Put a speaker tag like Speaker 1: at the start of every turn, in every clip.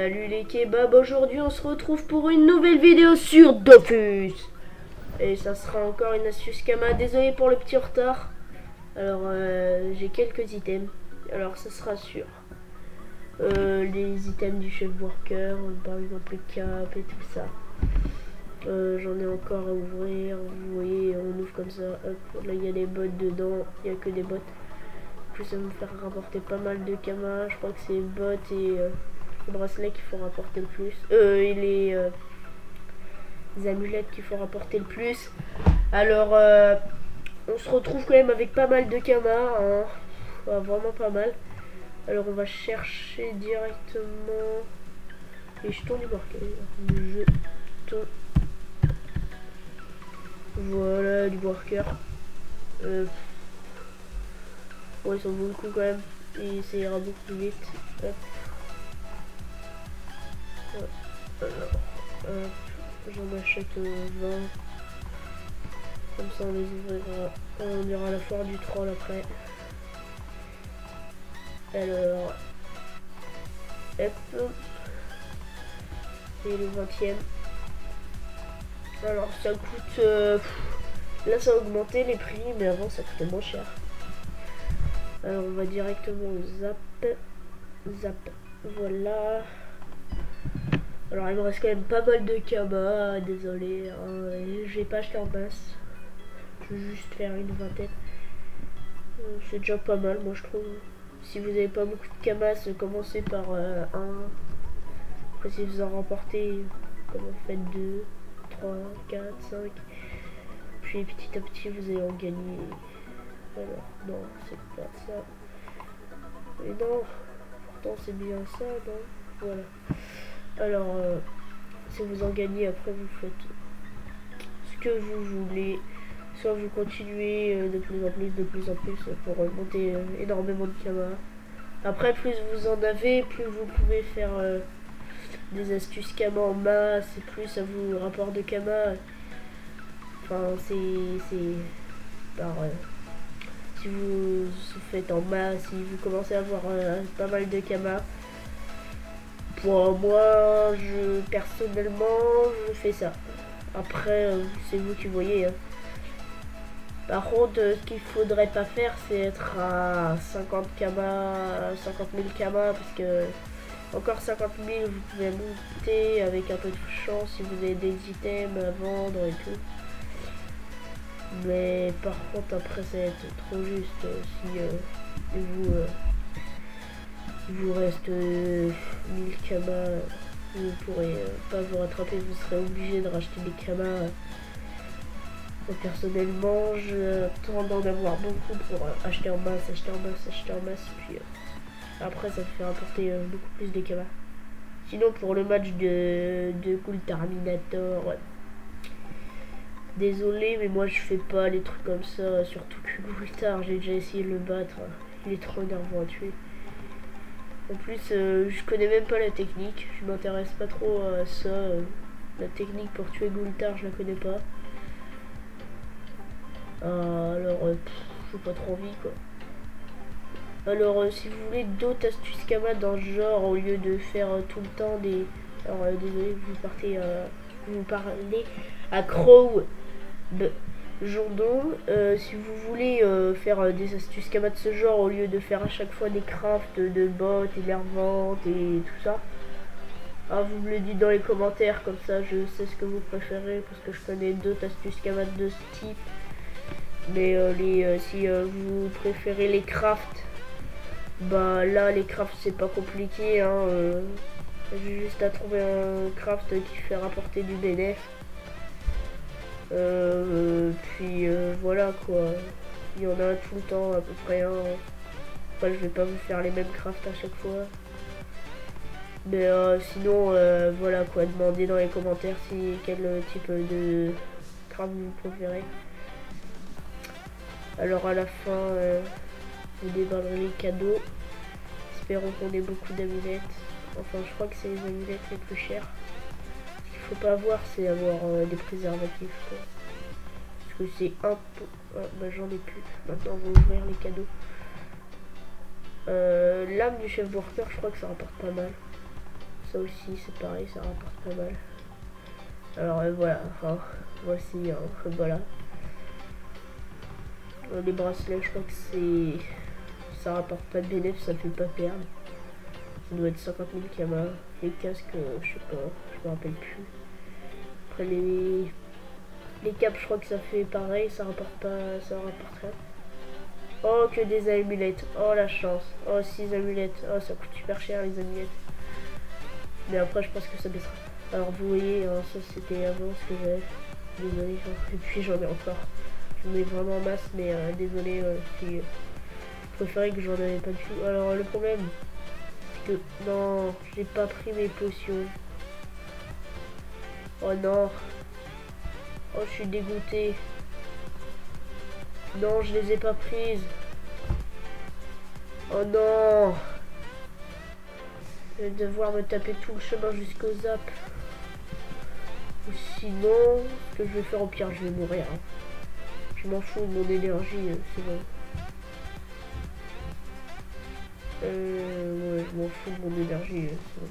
Speaker 1: Salut les kebabs, aujourd'hui on se retrouve pour une nouvelle vidéo sur Dofus. Et ça sera encore une astuce Kama, désolé pour le petit retard. Alors j'ai quelques items, alors ça sera sur les items du chef worker, par exemple les capes et tout ça. J'en ai encore à ouvrir, vous voyez on ouvre comme ça, hop, là il y a des bottes dedans, il n'y a que des bottes. En plus ça va me faire rapporter pas mal de Kama, je crois que c'est les bottes et les bracelets qu'il faut rapporter le plus. Et les amulettes qu'il faut rapporter le plus. Alors, on se retrouve quand même avec pas mal de Kama. Hein. Vraiment pas mal. Alors, on va chercher directement les jetons du worker. Jetons. Voilà, du worker. Bon, ils sont beaucoup quand même. Et ça ira beaucoup plus vite. Hop. Alors, j'en achète 20. Comme ça on les ouvrira. On ira à la foire du troll après. Alors. Hop. Et le 20e. Alors ça coûte. Là ça a augmenté les prix, mais avant ça coûtait moins cher. Alors on va directement au zap. Zap. Voilà. Alors il me reste quand même pas mal de Kama, désolé, hein, j'ai pas acheté en masse. Je vais juste faire une vingtaine. C'est déjà pas mal moi je trouve. Si vous avez pas beaucoup de Kamas, commencez par un. Après si vous en remportez, comme vous faites 2, 3, 4, 5. Puis petit à petit vous allez en gagner. Alors non, c'est pas ça. Mais non, pourtant c'est bien ça, non. Voilà. Alors, si vous en gagnez, après vous faites ce que vous voulez. Soit vous continuez de plus en plus pour monter énormément de Kama. Après, plus vous en avez, plus vous pouvez faire des astuces Kama en masse, et plus ça vous rapporte de Kama. Enfin, c'est par... si vous faites en masse, si vous commencez à avoir pas mal de Kama. Bon, moi, personnellement, je fais ça. Après, c'est vous qui voyez. Hein. Par contre, ce qu'il faudrait pas faire, c'est être à 50 Kama, 50 000 Kama, parce que encore 50 000, vous pouvez monter avec un peu de chance si vous avez des items à vendre et tout. Mais par contre, après, ça va être trop juste si il vous reste 1000 Kama, vous ne pourrez pas vous rattraper, vous serez obligé de racheter des Kama. Personnellement, je tente d'en avoir beaucoup pour acheter en masse, puis après ça me fait rapporter beaucoup plus de Kama. Sinon pour le match de Cool Terminator, ouais. Désolé, mais moi je fais pas les trucs comme ça, surtout que Gultar, j'ai déjà essayé de le battre, il est trop énervant à tuer. En plus, je connais même pas la technique, je m'intéresse pas trop à ça. La technique pour tuer Gultar, je la connais pas. Alors, j'ai pas trop envie quoi. Alors, si vous voulez d'autres astuces Kama dans ce genre, au lieu de faire tout le temps des. Alors, désolé, vous parlez à Crow Jondon. Si vous voulez faire des astuces Kama de ce genre, au lieu de faire à chaque fois des crafts de bots énervantes et tout ça, vous me le dites dans les commentaires, comme ça je sais ce que vous préférez, parce que je connais d'autres astuces Kama de ce type. Mais si vous préférez les crafts, bah là les crafts c'est pas compliqué, hein, j'ai juste à trouver un craft qui fait rapporter du bénéf. Puis voilà quoi, il y en a tout le temps à peu près un. Après je vais pas vous faire les mêmes crafts à chaque fois. Mais sinon voilà quoi, demandez dans les commentaires quel type de craft vous préférez. Alors à la fin, vous déballerez les cadeaux. Espérons qu'on ait beaucoup d'amulettes. Enfin, je crois que c'est les amulettes les plus chères. Ce qu'il faut pas avoir, c'est avoir des préservatifs. Quoi. Parce que c'est un peu... Ah, bah j'en ai plus. Maintenant, on va ouvrir les cadeaux. L'âme du chef worker, je crois que ça rapporte pas mal. Ça aussi c'est pareil, ça rapporte pas mal. Alors voilà, enfin voici, voilà. Les bracelets, je crois que c'est... Ça rapporte pas de bénéfice, ça fait pas perdre. Ça doit être 50 000 kamas. Les casques, je sais pas, je me rappelle plus. Après les capes, je crois que ça fait pareil, ça rapporte pas, ça rapporte rien. Oh, que des amulettes. Oh, la chance. Oh, 6 amulettes. Oh, ça coûte super cher, les amulettes. Mais après, je pense que ça baissera. Alors, vous voyez, hein, ça, c'était avant ce que j'avais. Désolé. Et puis, j'en ai encore. J'en ai vraiment en masse, mais désolé. Je préférais que j'en avais pas du tout. Alors, le problème, c'est que... Non, j'ai pas pris mes potions. Oh, non. Oh, je suis dégoûté. Non, je les ai pas prises. Oh non. Je vais devoir me taper tout le chemin jusqu'au zap. Ou sinon, ce que je vais faire au pire, je vais mourir. Hein. Je m'en fous de mon énergie, c'est bon. Ouais, je m'en fous de mon énergie, c'est bon.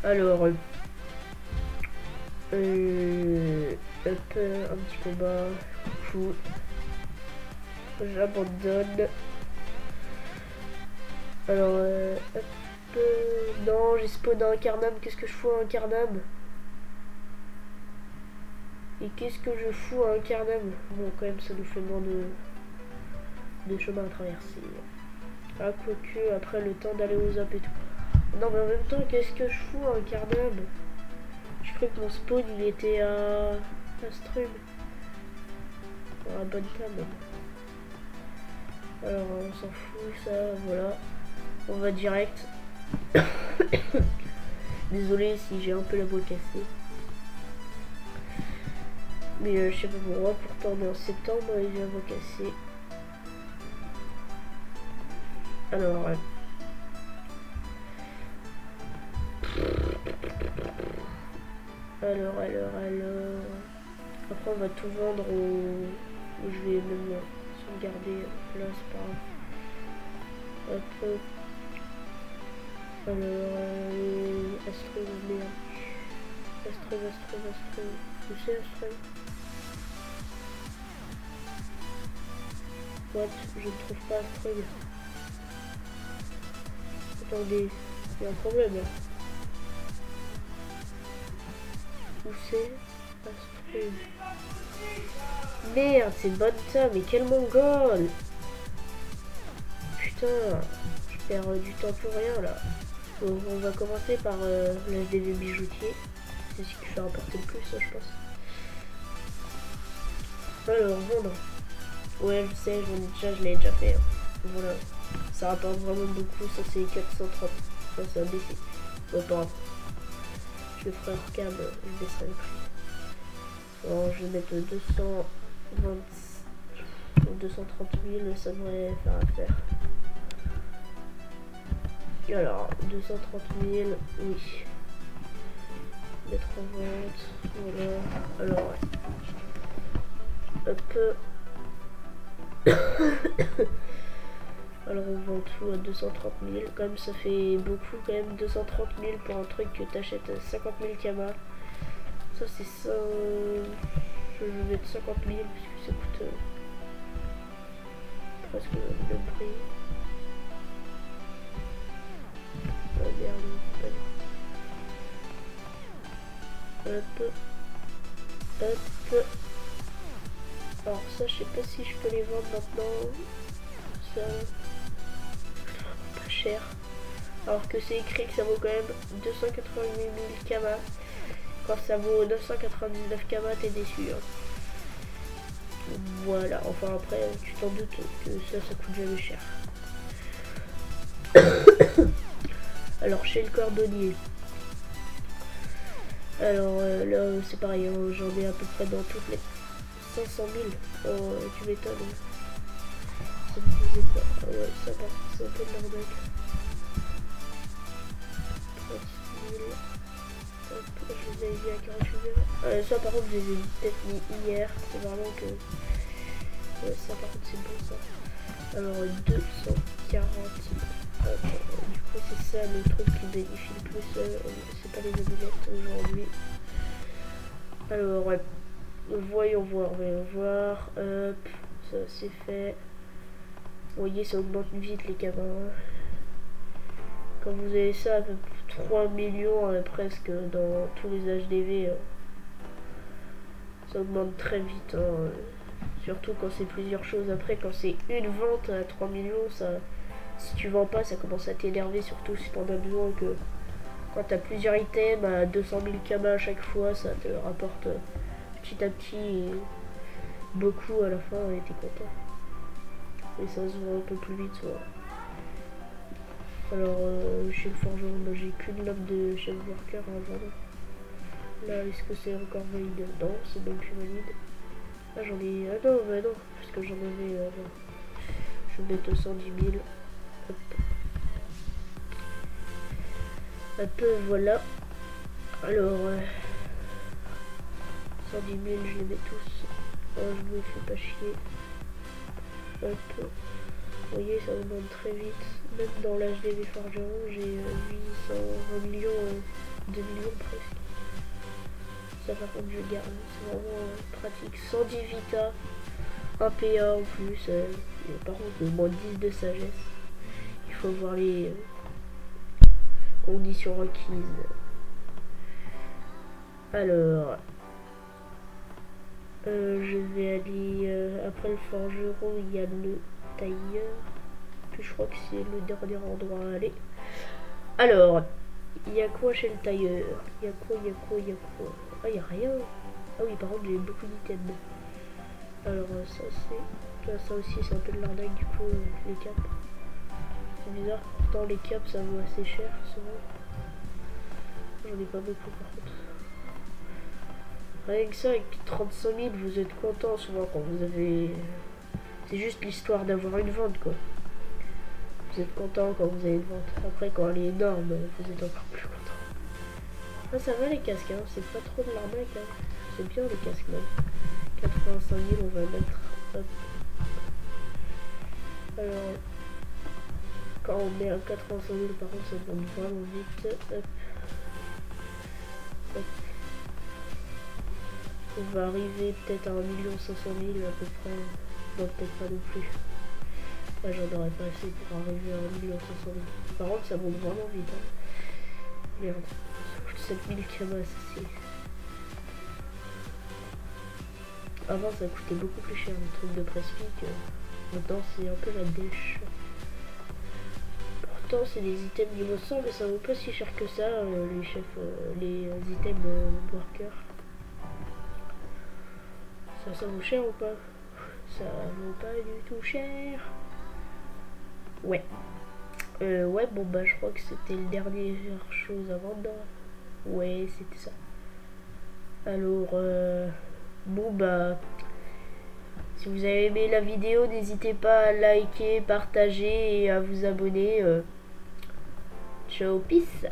Speaker 1: Alors, hop, un petit peu bas. Coucou. J'abandonne. Alors, hop. Non, j'ai spawné un carnam. Qu'est-ce que je fous à un carnam? Et qu'est-ce que je fous à un carnam? Bon, quand même, ça nous fait moins de chemin à traverser. Ah, quoique, après le temps d'aller aux zap et tout. Non, mais en même temps, qu'est-ce que je fous à un carnam? Je crois que mon spawn, il était à Strum. À bonne table. Alors, on s'en fout, ça, voilà. On va direct. Désolé si j'ai un peu la voix cassée. Mais je sais pas pourquoi, pourtant on est en septembre et j'ai la voix cassée. Alors... Alors... Après on va tout vendre ou je vais même sauvegarder. Là c'est pas grave. Hop. Alors... Astrid, merde. Astrid. Où c'est Astrid? What? Je ne trouve pas Astrid. Attendez, il y a un problème là. Où c'est Astrid? Merde, c'est bonne ça, mais quel mongol! Putain, je perds du temps pour rien là. Donc on va commencer par le SDV bijoutier. C'est ce qui fait rapporter le plus, ça, je pense. Alors, vendre. Ouais, je sais, je l'ai déjà fait. Hein. Voilà. Ça rapporte vraiment beaucoup. Ça, c'est 430. Ça, c'est un baissé. Bon, pas grave. Je le ferai hors cam, je baisserai le prix. Alors, je vais mettre 230 000, ça devrait faire affaire. Alors, 230 000, oui. Mettre en vente, voilà. Alors, ouais. Hop. Alors, on vend tout à 230 000. Quand même, ça fait beaucoup, quand même. 230 000 pour un truc que t'achètes à 50 000 kamas. Ça, c'est ça. Je vais mettre 50 000 puisque ça coûte presque le même prix. Oh merde, hop. Alors ça, je sais pas si je peux les vendre maintenant. Ça, pas cher. Alors que c'est écrit que ça vaut quand même 288 000 kamas. Quand ça vaut 999 kamas, t'es déçu. Hein. Voilà, enfin après, tu t'en doutes que ça coûte jamais cher. Alors chez le cordonnier. Alors là c'est pareil, hein, j'en ai à peu près dans toutes les 500 000. Oh, tu m'étonnes. Ça me faisait pas. Ah ouais, ça part, c'est un peu de l'arnaque. 30 000. Hop, je les ai mis à 48 000. Ça par contre, je les ai peut-être mis hier. C'est vraiment que. Ouais, ça par contre, c'est bon ça. Alors 240 000. Du coup c'est ça le truc qui bénéficie le plus, c'est pas les amulettes aujourd'hui. Alors ouais, voyons voir, hop, ça c'est fait. Vous voyez, ça augmente vite les caméras. Quand vous avez ça, à peu près 3 millions presque dans tous les HDV, ça augmente très vite, hein. Surtout quand c'est plusieurs choses. Après, quand c'est une vente à 3 millions, ça, si tu vends pas, ça commence à t'énerver, surtout si t'en as besoin. Que quand t'as plusieurs items à 200 000 kamas à chaque fois, ça te rapporte petit à petit beaucoup à la fin et t'es content. Et ça se voit un peu plus vite, soit. Alors, chez le forgeron, j'ai qu'une lame de chef worker à vendre. Là, est-ce que c'est encore valide? Non, c'est même plus valide. Ah, j'en ai. Ah non, bah non, parce que j'en avais. Je vais mettre 110 000. Hop. Hop, voilà. Alors, 110 000, je les mets tous. Oh, je me fais pas chier. Hop. Vous voyez, ça augmente très vite. Même dans l'HDV forgeron, j'ai 820 millions, 2 millions presque. Ça par contre je garde, c'est vraiment pratique. 110 vita, 1 PA en plus, par contre moins 10 de sagesse. Il faut voir les conditions requises. Alors, je vais aller après le forgeron, il y a le tailleur. Puis je crois que c'est le dernier endroit à aller. Alors, il y a quoi chez le tailleur? Il y a quoi? Ah, il n'y a rien. Ah oui, par contre, j'ai beaucoup d'items. Alors, ça, c'est... Ça aussi, c'est un peu de l'arnaque, du coup, les caps. C'est bizarre. Pourtant, les caps, ça vaut assez cher, souvent. J'en ai pas beaucoup, par contre. Rien que ça, avec 35 000, vous êtes content, souvent, quand vous avez... C'est juste l'histoire d'avoir une vente, quoi. Vous êtes content quand vous avez une vente. Après, quand elle est énorme, vous êtes encore plus content. Ah, ça va les casques, hein. C'est pas trop de l'arnaque, hein. C'est bien les casques même. 85 000, on va mettre. Hop. Alors, quand on met un 85 000, par contre, ça monte vraiment vite. Hop. Hop. On va arriver peut-être à 1 500 000 à peu près. Non, peut-être pas non plus. Là, j'en aurais pas assez pour arriver à 1 500 000. Par contre, ça monte vraiment vite, hein. Merde. 7000 kamas, c'est... Avant ça coûtait beaucoup plus cher les trucs de presse-pique. Maintenant c'est un peu la dèche. Pourtant c'est des items niveau 100 mais ça vaut pas si cher que ça, les chefs, les items worker. Ça vaut cher ou pas? Ça vaut pas du tout cher. Ouais. Ouais, bon bah je crois que c'était le dernier chose à vendre. Ouais, c'était ça. Alors, bon bah, si vous avez aimé la vidéo, n'hésitez pas à liker, partager et à vous abonner. Ciao, peace.